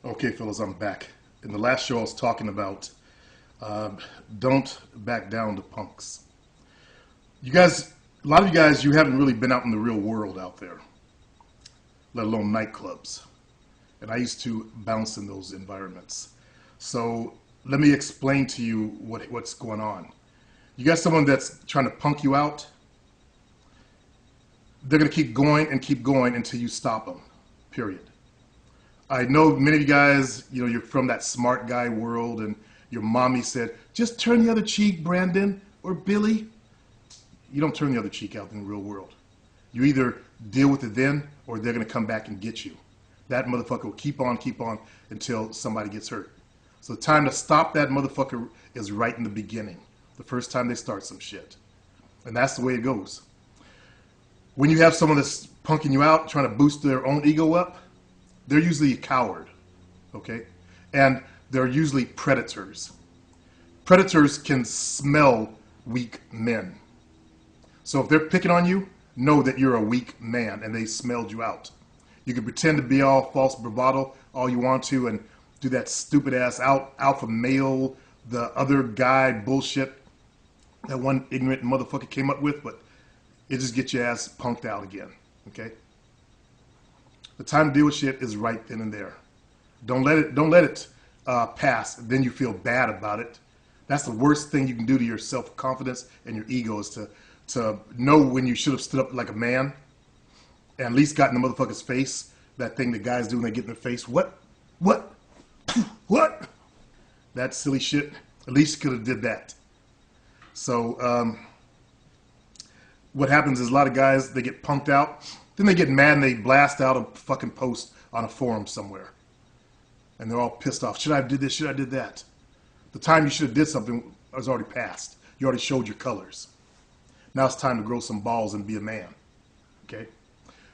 Okay, fellas, I'm back. In the last show, I was talking about don't back down to punks. You guys, a lot of you guys, you haven't really been out in the real world out there, let alone nightclubs. And I used to bounce in those environments. So let me explain to you what's going on. You got someone that's trying to punk you out, they're going to keep going until you stop them, period. I know many of you guys, you're from that smart guy world, and your mommy said, just turn the other cheek, Brandon or Billy. You don't turn the other cheek out in the real world. You either deal with it then, or they're going to come back and get you. That motherfucker will keep on until somebody gets hurt. So the time to stop that motherfucker is right in the beginning, the first time they start some shit. And that's the way it goes. When you have someone that's punking you out, trying to boost their own ego up, they're usually a coward, okay? And they're usually predators. Predators can smell weak men. So if they're picking on you, know that you're a weak man and they smelled you out. You can pretend to be all false bravado all you want to and do that stupid ass alpha male, the other guy bullshit that one ignorant motherfucker came up with, but it just gets your ass punked out again, okay? The time to deal with shit is right then and there. Don't let it pass. Then you feel bad about it. That's the worst thing you can do to your self-confidence and your ego, is to know when you should have stood up like a man and at least got in the motherfucker's face. That thing that guys do when they get in their face. What? That silly shit. At least you could have did that. So what happens is a lot of guys, they get punked out. Then they get mad and they blast out a fucking post on a forum somewhere. And they're all pissed off. Should I have did this? Should I have did that? The time you should have did something has already passed. You already showed your colors. Now it's time to grow some balls and be a man. Okay?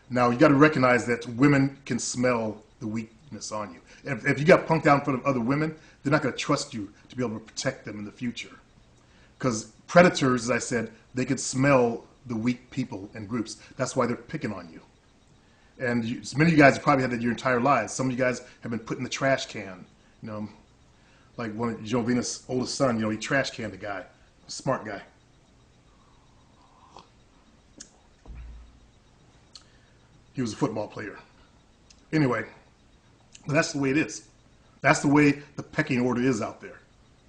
Now you got to recognize that women can smell the weakness on you. If you got punked out in front of other women, they're not going to trust you to be able to protect them in the future. Because predators, as I said, they can smell the weak people and groups. That's why they're picking on you. And many of you guys have probably had that your entire lives. Some of you guys have been put in the trash can. Like one of Jovina's oldest son, he trash canned the guy. Smart guy. He was a football player. Anyway, that's the way it is. That's the way the pecking order is out there.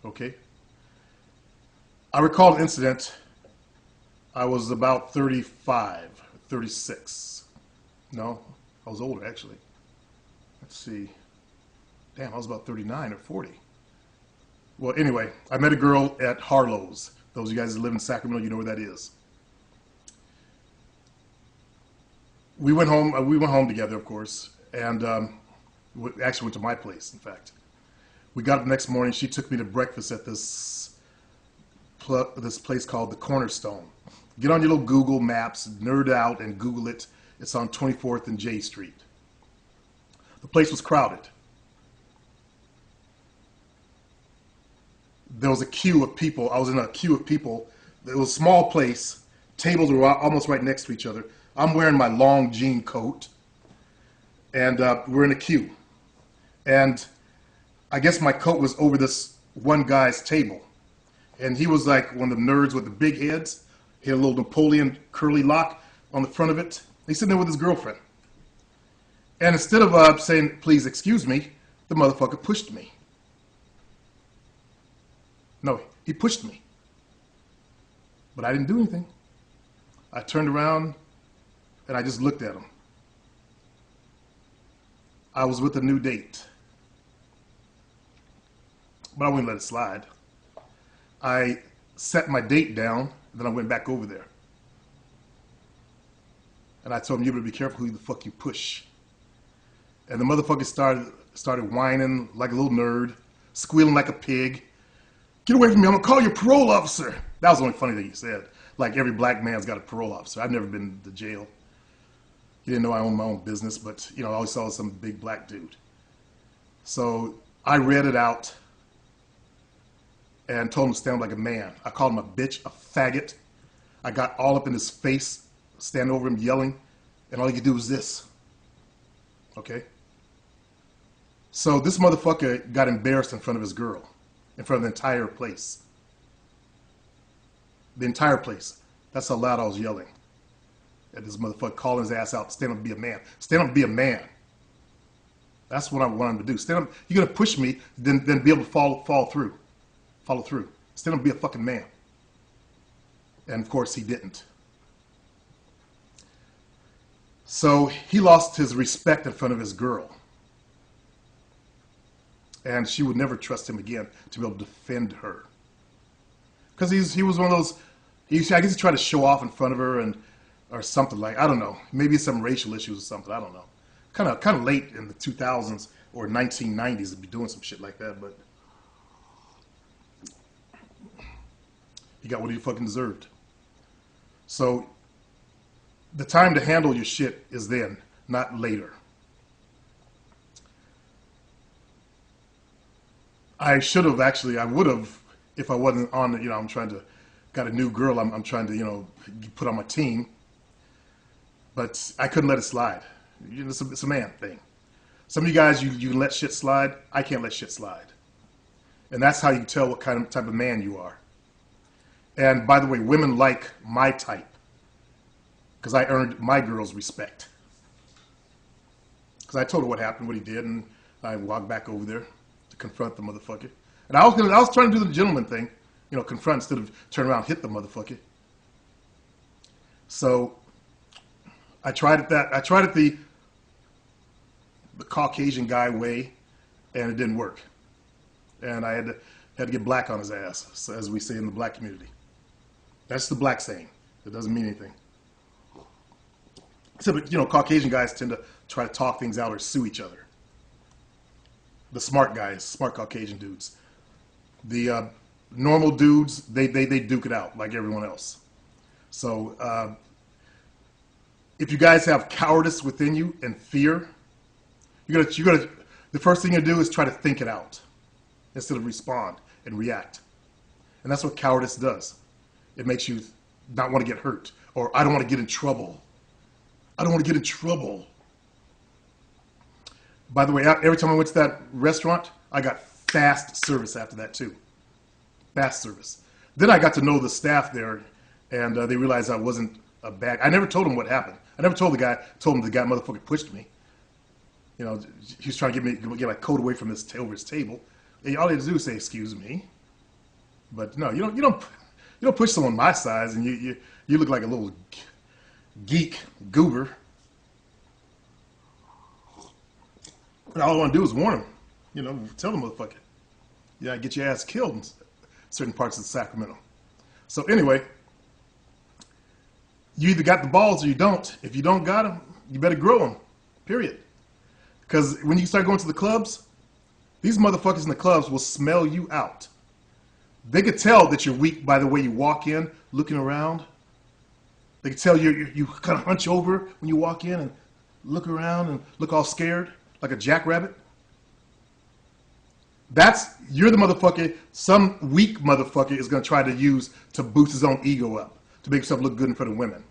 Okay? I recall an incident. I was about 35, 36. No, I was older, actually. Let's see. Damn, I was about 39 or 40. Well, anyway, I met a girl at Harlow's. Those of you guys that live in Sacramento, you know where that is. We went home together, of course, and we actually went to my place, in fact. We got up the next morning. She took me to breakfast at this place called the Cornerstone. Get on your little Google Maps, nerd out, and Google it. It's on 24th and J Street. The place was crowded. There was a queue of people. I was in a queue of people. It was a small place. Tables were almost right next to each other. I'm wearing my long jean coat, and we're in a queue. And I guess my coat was over this one guy's table. And he was like one of the nerds with the big heads. He had a little Napoleon curly lock on the front of it. He's sitting there with his girlfriend. And instead of saying, please excuse me, the motherfucker pushed me. No, he pushed me. But I didn't do anything. I turned around and I just looked at him. I was with a new date. But I wouldn't let it slide. I set my date down, and then I went back over there. And I told him, you better be careful who the fuck you push. And the motherfucker started whining like a little nerd, squealing like a pig. Get away from me, I'm gonna call your parole officer. That was the only funny thing he said. Like every black man's got a parole officer. I've never been to jail. He didn't know I owned my own business, but I always saw some big black dude. So I read it out and told him to stand up like a man. I called him a bitch, a faggot. I got all up in his face, standing over him yelling, and all he could do was this. Okay? So this motherfucker got embarrassed in front of his girl, in front of the entire place. The entire place. That's how loud I was yelling at this motherfucker, calling his ass out. Stand up and be a man. Stand up and be a man. That's what I want him to do. Stand up. You're gonna push me, then be able to follow through. Follow through. Stand up and be a fucking man. And of course he didn't. So he lost his respect in front of his girl. And she would never trust him again to be able to defend her. Because he was one of those, I guess he tried to show off in front of her or something like, I don't know. Maybe some racial issues or something, I don't know. Kind of late in the 2000s or 1990s to be doing some shit like that, but he got what he fucking deserved. So the time to handle your shit is then, not later. I should have actually, I would have, if I wasn't on, I'm trying to, got a new girl I'm trying to, put on my team. But I couldn't let it slide. It's a man thing. Some of you guys, you can let shit slide. I can't let shit slide. And that's how you can tell what type of man you are. And by the way, women like my type. Because I earned my girl's respect. Because I told her what happened, what he did, and I walked back over there to confront the motherfucker. And I was trying to do the gentleman thing, confront instead of turn around and hit the motherfucker. So I tried it the Caucasian guy way, and it didn't work. And I had to get black on his ass, so as we say in the black community. That's the black saying. It doesn't mean anything. So, but, Caucasian guys tend to try to talk things out or sue each other. The smart guys, smart Caucasian dudes. The normal dudes, they duke it out like everyone else. So if you guys have cowardice within you and fear, you gotta. The first thing you do is try to think it out instead of respond and react. And that's what cowardice does. It makes you not want to get hurt, or I don't want to get in trouble. I don't want to get in trouble. By the way, every time I went to that restaurant, I got fast service after that too. Fast service. Then I got to know the staff there, and they realized I wasn't a bad. I never told them what happened. I never told the guy. Told him the guy motherfucker pushed me. He was trying to get my coat away from over his table. And all he had to do is say, "Excuse me." But no, you don't push someone my size, and you look like a little geek goober. And all I want to do is warn him. Tell the motherfucker. Yeah, get your ass killed in certain parts of Sacramento. So anyway, you either got the balls or you don't. If you don't got them, you better grow them. Period. Because when you start going to the clubs, these motherfuckers in the clubs will smell you out. They could tell that you're weak by the way you walk in, looking around. They could tell you kind of hunch over when you walk in and look around and look all scared, like a jackrabbit. You're the motherfucker some weak motherfucker is going to try to use to boost his own ego up, to make himself look good in front of women.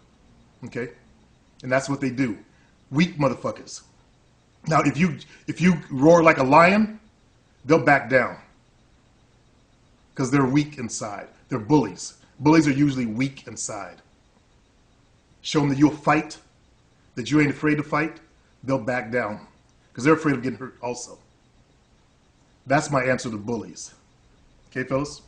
Okay? And that's what they do. Weak motherfuckers. Now, if you roar like a lion, they'll back down. Because they're weak inside. They're bullies. Bullies are usually weak inside. Show them that you'll fight, that you ain't afraid to fight, they'll back down. Because they're afraid of getting hurt also. That's my answer to bullies. Okay, fellas?